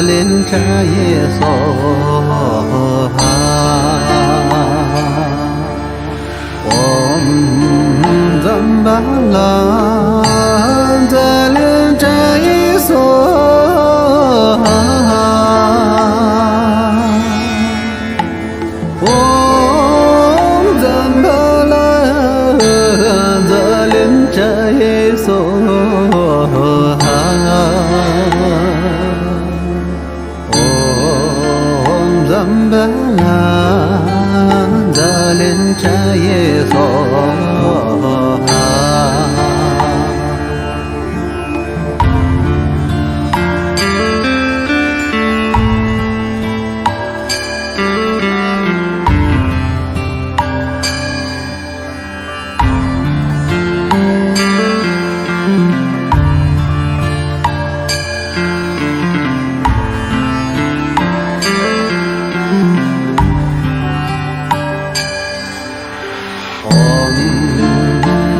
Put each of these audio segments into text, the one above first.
林茶叶梭哈，唵赞巴拉达林茶叶梭哈，唵赞巴拉达林茶叶梭哈。赞巴拉达林茶叶梭哈，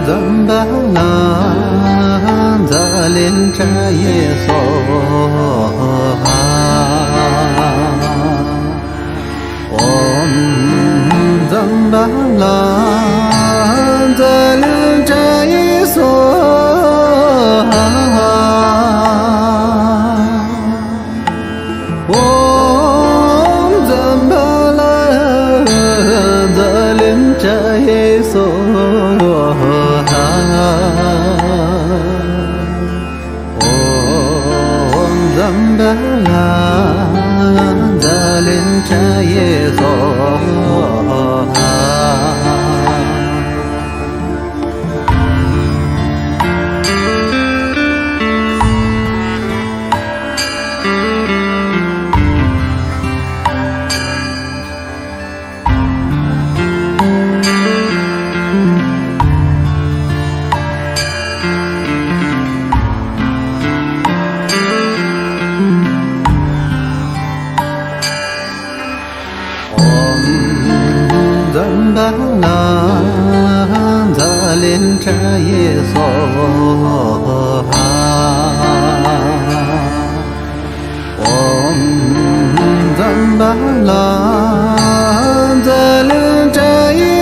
赞巴拉达林茶叶梭哈，唵赞巴拉达林茶叶梭哈，唵赞巴拉达林茶叶梭哈。赞巴拉达林茶叶梭哈。赞巴拉达林茶叶梭哈，唵赞巴拉达林茶叶梭哈，唵赞巴拉达林茶叶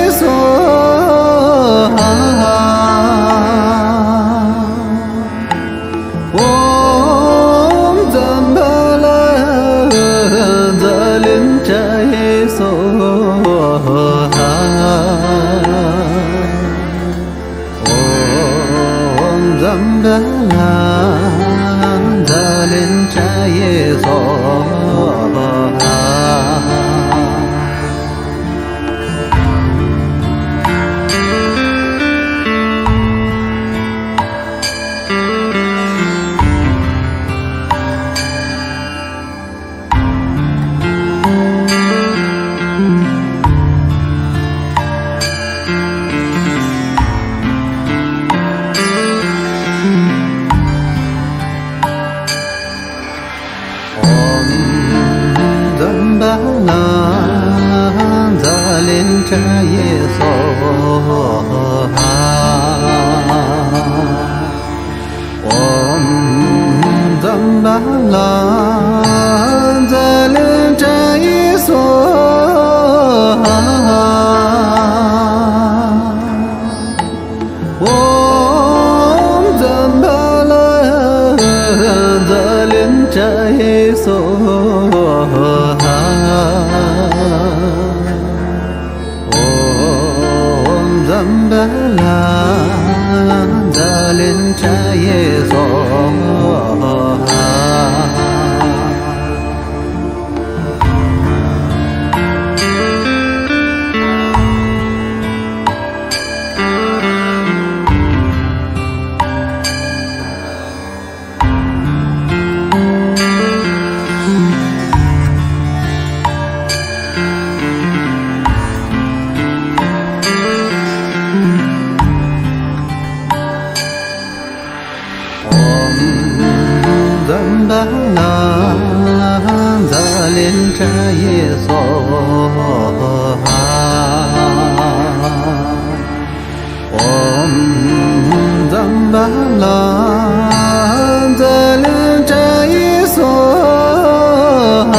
梭哈。赞巴拉达林茶叶梭哈。赞巴拉达林茶叶梭哈，唵赞巴拉达林茶叶梭哈，唵赞巴拉达林茶叶梭哈。赞巴拉达林茶叶梭哈。茶耶娑哈。唵赞巴拉达连茶耶娑哈。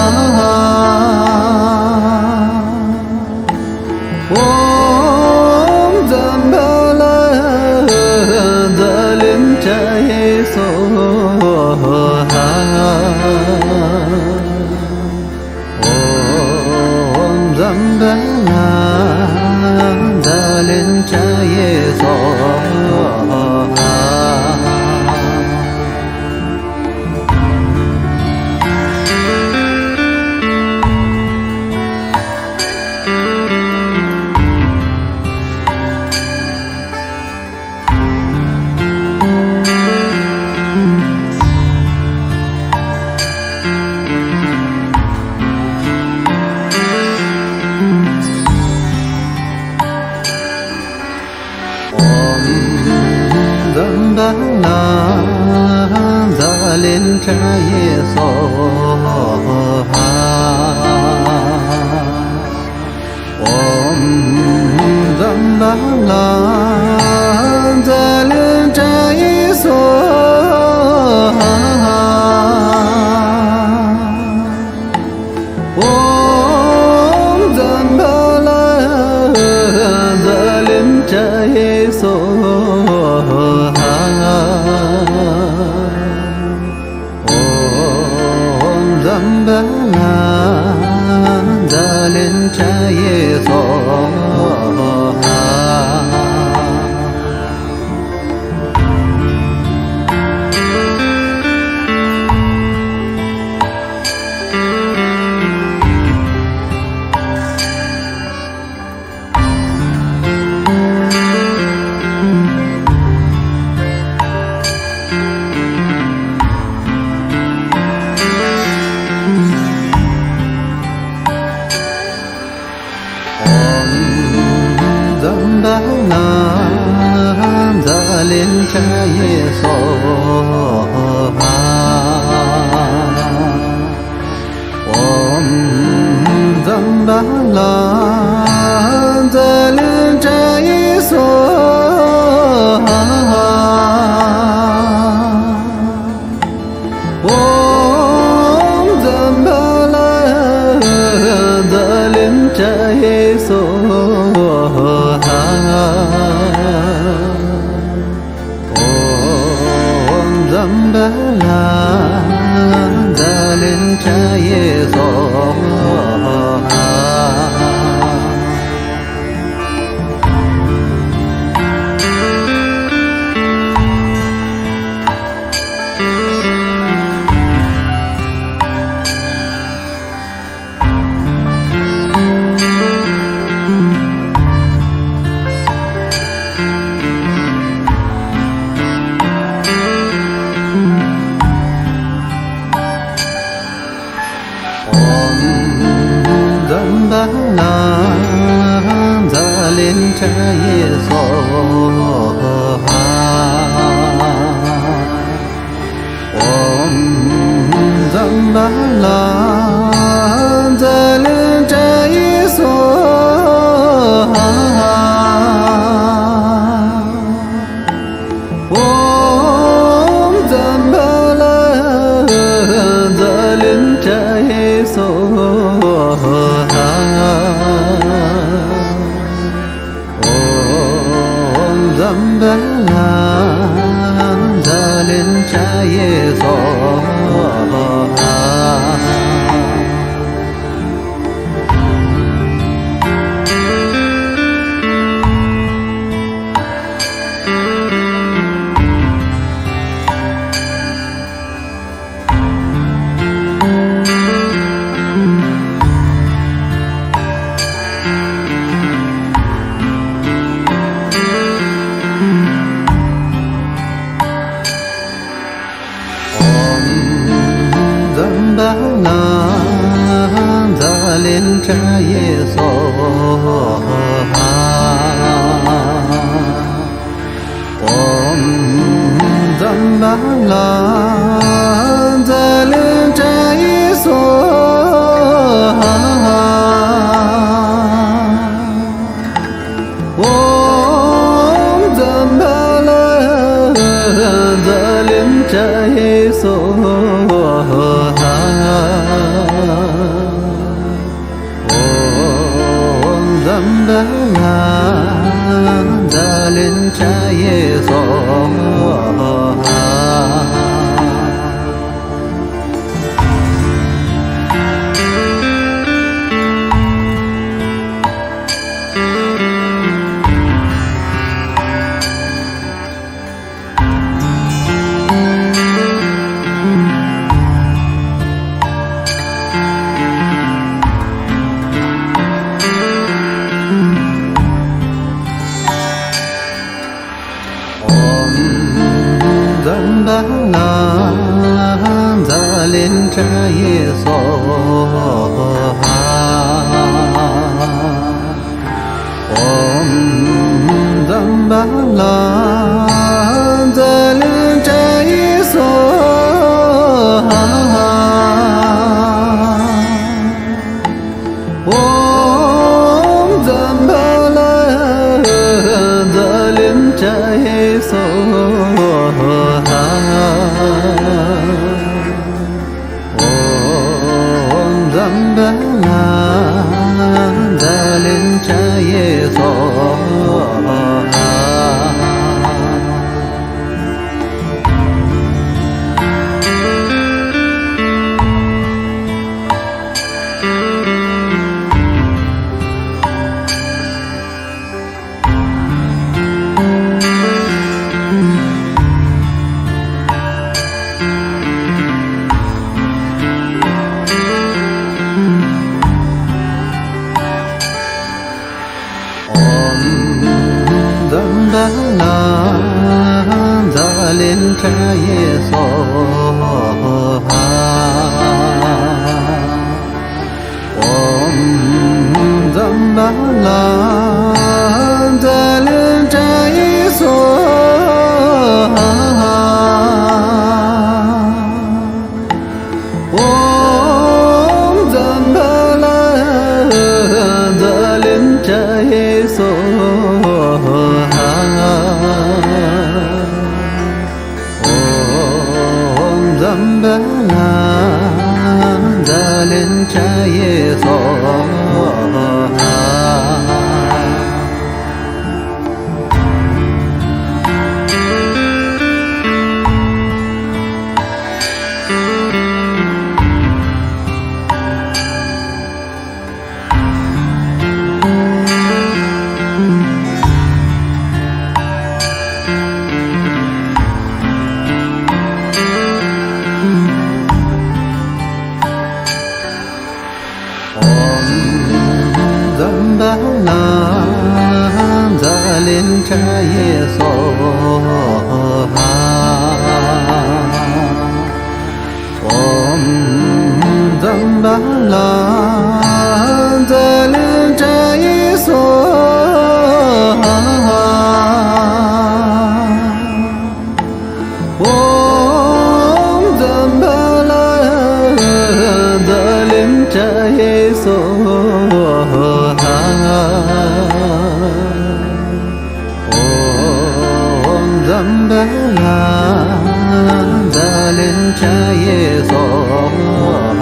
唵赞巴拉达连茶耶娑哈。唵赞巴拉达连茶耶娑哈。唵巴拉达连茶耶娑哈。唵赞巴拉达连茶耶娑哈。唵赞巴拉达连茶耶娑哈。唵巴拉达连茶耶娑哈。唵巴拉达连茶耶娑哈。唵赞巴拉达连茶耶娑哈。唵赞巴拉达连茶耶娑哈。唵赞巴拉达连茶耶娑哈。唵巴拉达连茶耶娑哈。唵赞巴拉达连茶耶娑哈。唵赞巴拉达连茶耶娑哈。唵赞巴拉达连茶耶娑哈。唵巴拉达连茶耶娑哈。唵赞巴拉达连茶耶娑耶娑哈。唵赞巴拉扎连扎耶娑哈。唵赞巴拉扎连扎耶娑哈。赞巴拉扎连扎耶娑哈。赞巴拉扎连扎耶娑哈。唵赞巴拉扎连扎耶娑哈。唵赞巴拉扎连扎耶娑哈。赞巴拉扎连扎耶娑哈。赞巴拉扎连扎耶娑哈。唵赞巴拉扎连扎耶娑哈。唵赞巴拉扎连扎耶娑哈。唵赞巴拉扎连扎耶娑哈。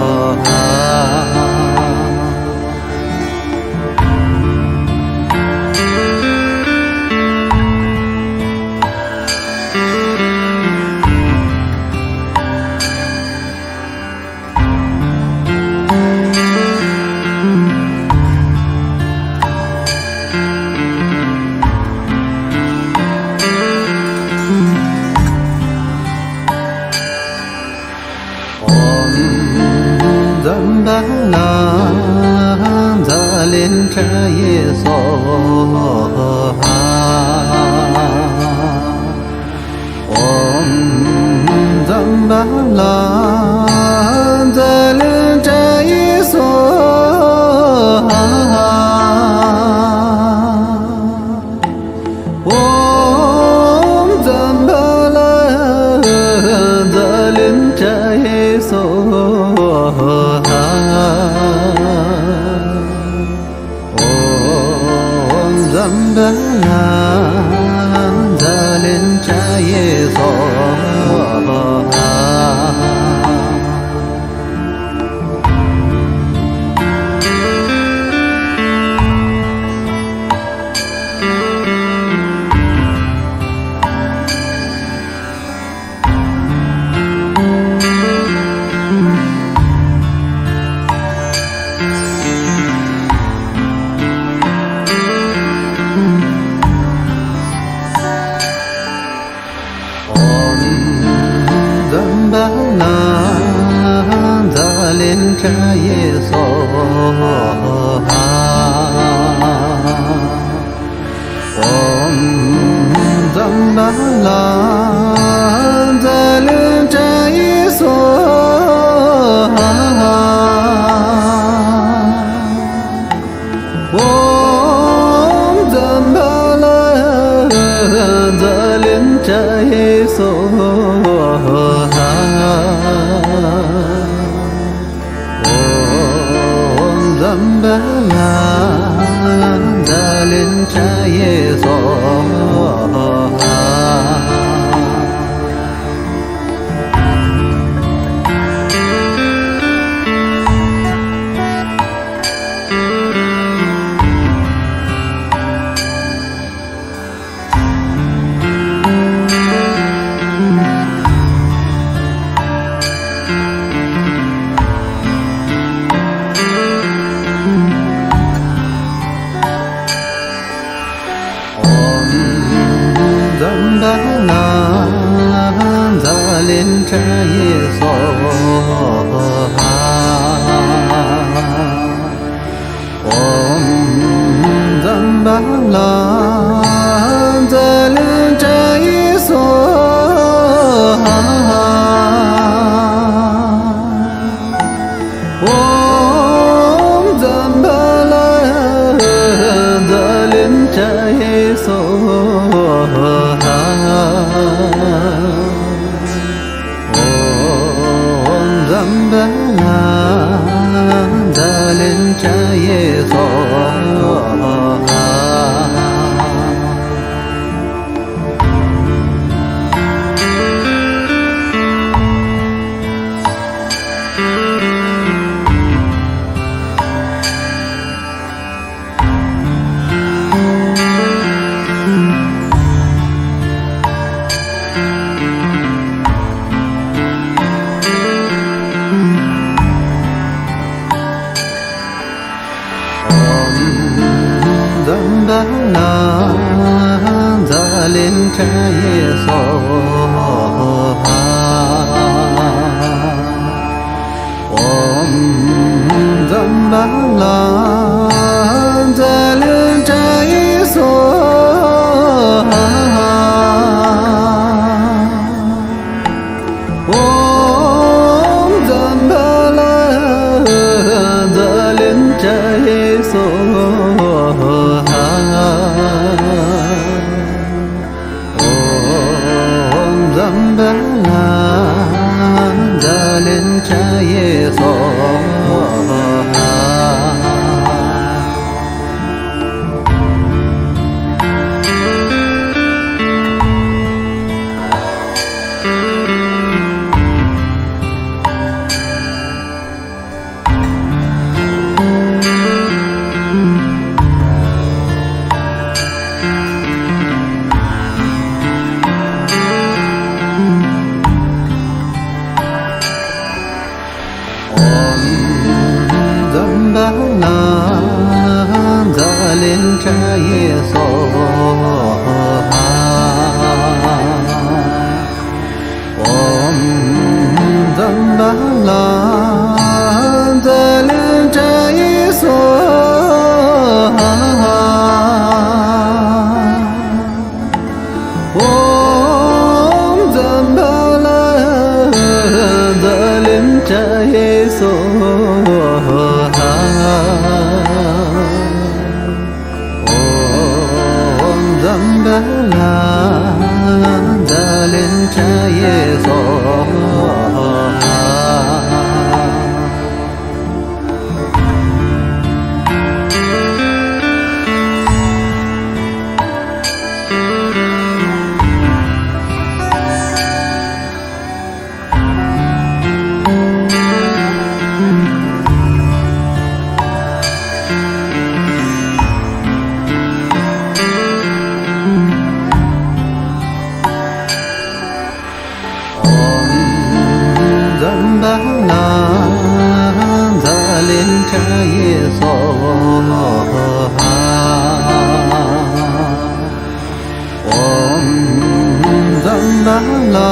赞巴拉扎连扎耶娑哈。唵赞巴拉扎连扎耶娑哈。唵赞巴拉扎连扎耶娑哈。赞巴拉扎连扎耶娑哈。赞巴拉扎连扎耶娑哈。唵赞巴拉扎连扎耶娑哈。Zambala Dalin Chaye Soha Zambala Dalin Chaye Soha Om Zambala Dalin Chaye Soha Om Zambala Dalin Chaye Soha Om Zambala Dalin Chaye Soha Zambala Dalin Chaye Soha Om Zambala Dalin Chaye Soha Om Zambala Dalin Chaye Soha Zambala Dalin Chaye Soha Zambala Dalin Chaye Soha Om Zambala Dalin Chaye Soha Om Zambala Dalin Chaye Soha Om Zambala Dalin Chaye Soha Zambala Dalin Chaye Soha Om Zambala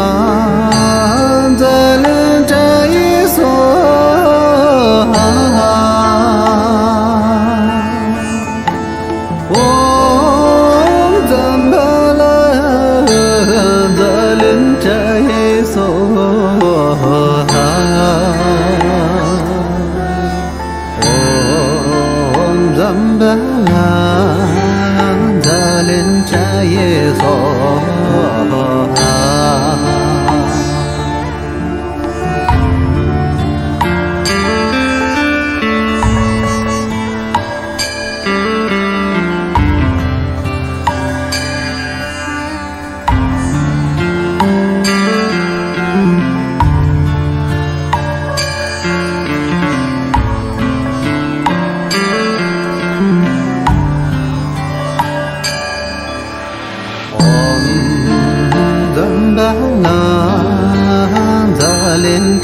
Dalin Chaye Soha Om Zambala Dalin Chaye Soha Om Zambala Dalin Chaye Soha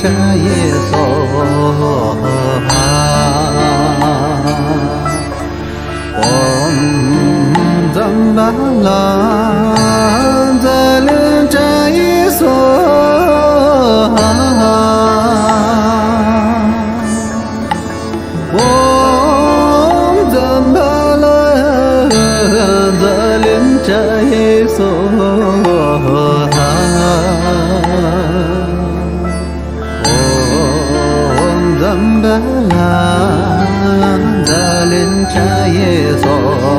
茶耶娑哈。Om Zambala Zalchai Swaha. Om Zambala Zalchai Swaha. Om Zambala Zalchai Swaha.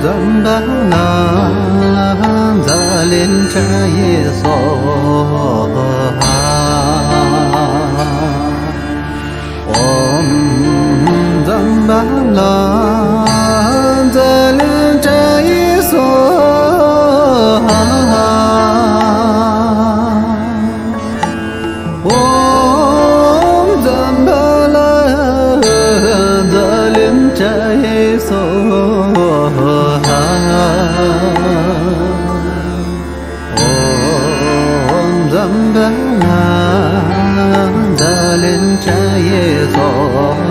Zambala Zalchai Swaha. Om Zambala Zalchai Swaha. Om Zambala Zalchai Swaha. Om Zambala Zalchai Swaha.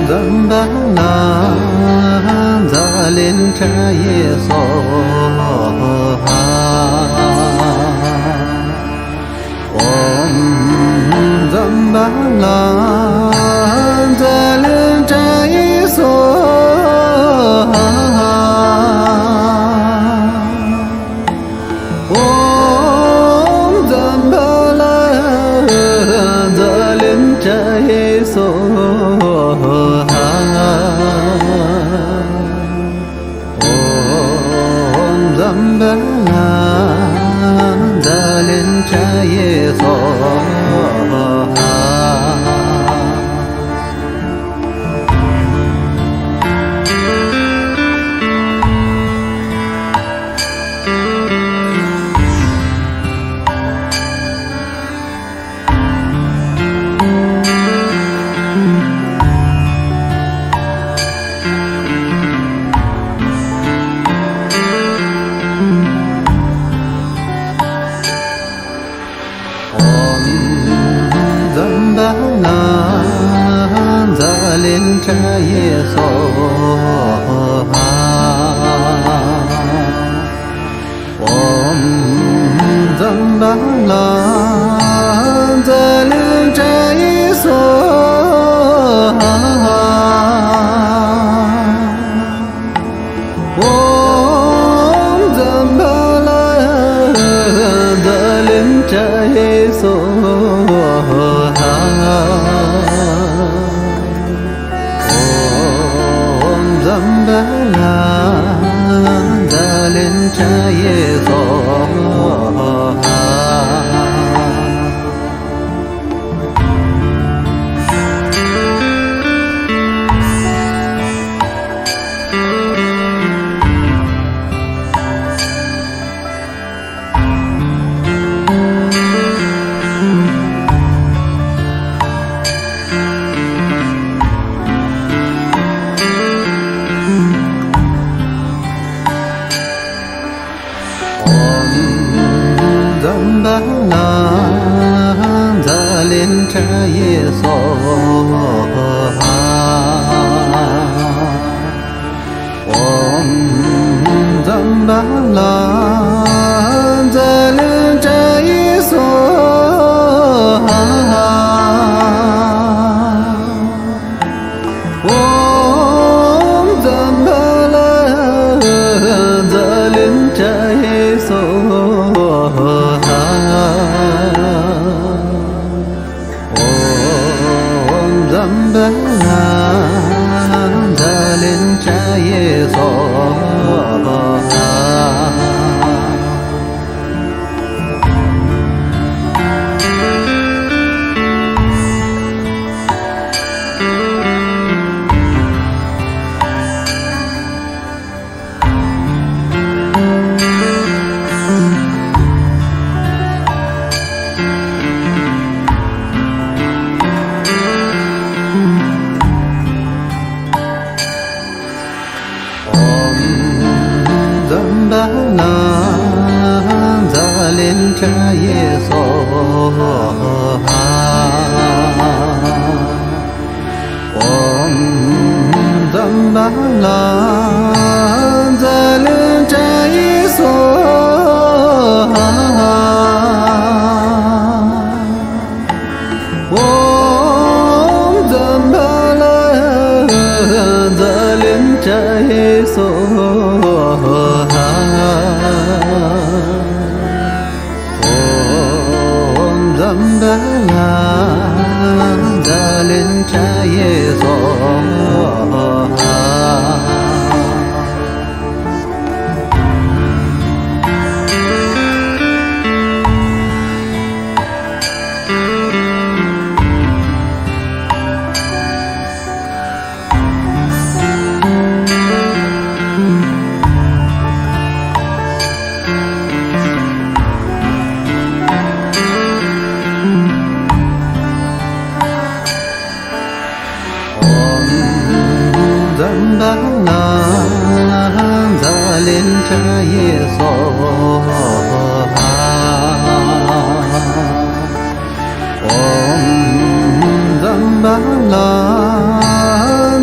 Zambala Zalchai Swaha. Om Zambala Zalchai Swaha. Om Zambala Zalchai Swaha. Om Zambala Zalchai Swaha. Zambala Zalchai Swaha. Om Zambala Zalchai Swaha. Om Zambala Zalchai Swaha. Om Zambala Zalchai Swaha. Zambala Zalchai Swaha. Om Zambala Zalchai Swaha. Zambala Zalin Chaye Soha Zambala Zalin Chaye Soha Om Zambala Zalin Chaye Soha Om Zambala Zalin Chaye Soha Zambala Zalin Chaye Soha Zambala Zalin Chaye Soha Om Zambala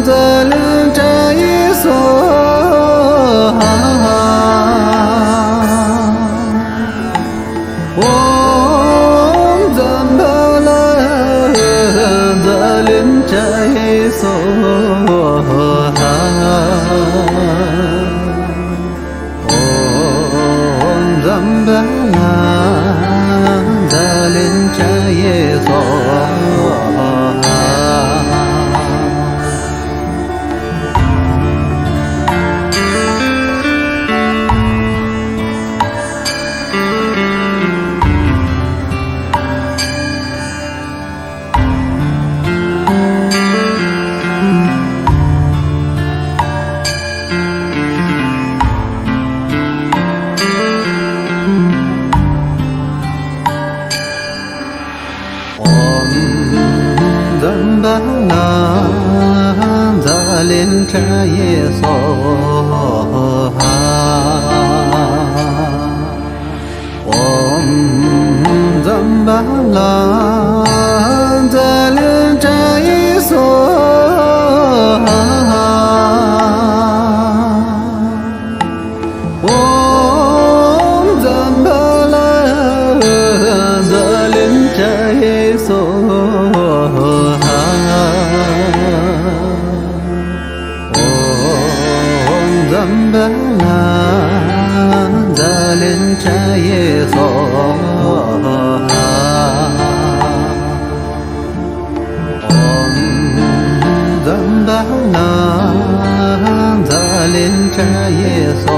Zalin Chaye Soha Om Zambala Zalin Chaye Soha Om Zambala Zalin Chaye Soha Zambala Zalin Chaye Soha Om Zambala Zalin Chaye Soha Om Zambala Zalin Chaye Soha Zambala Zalin Chaye Soha Om Zambala Zalin Chaye Soha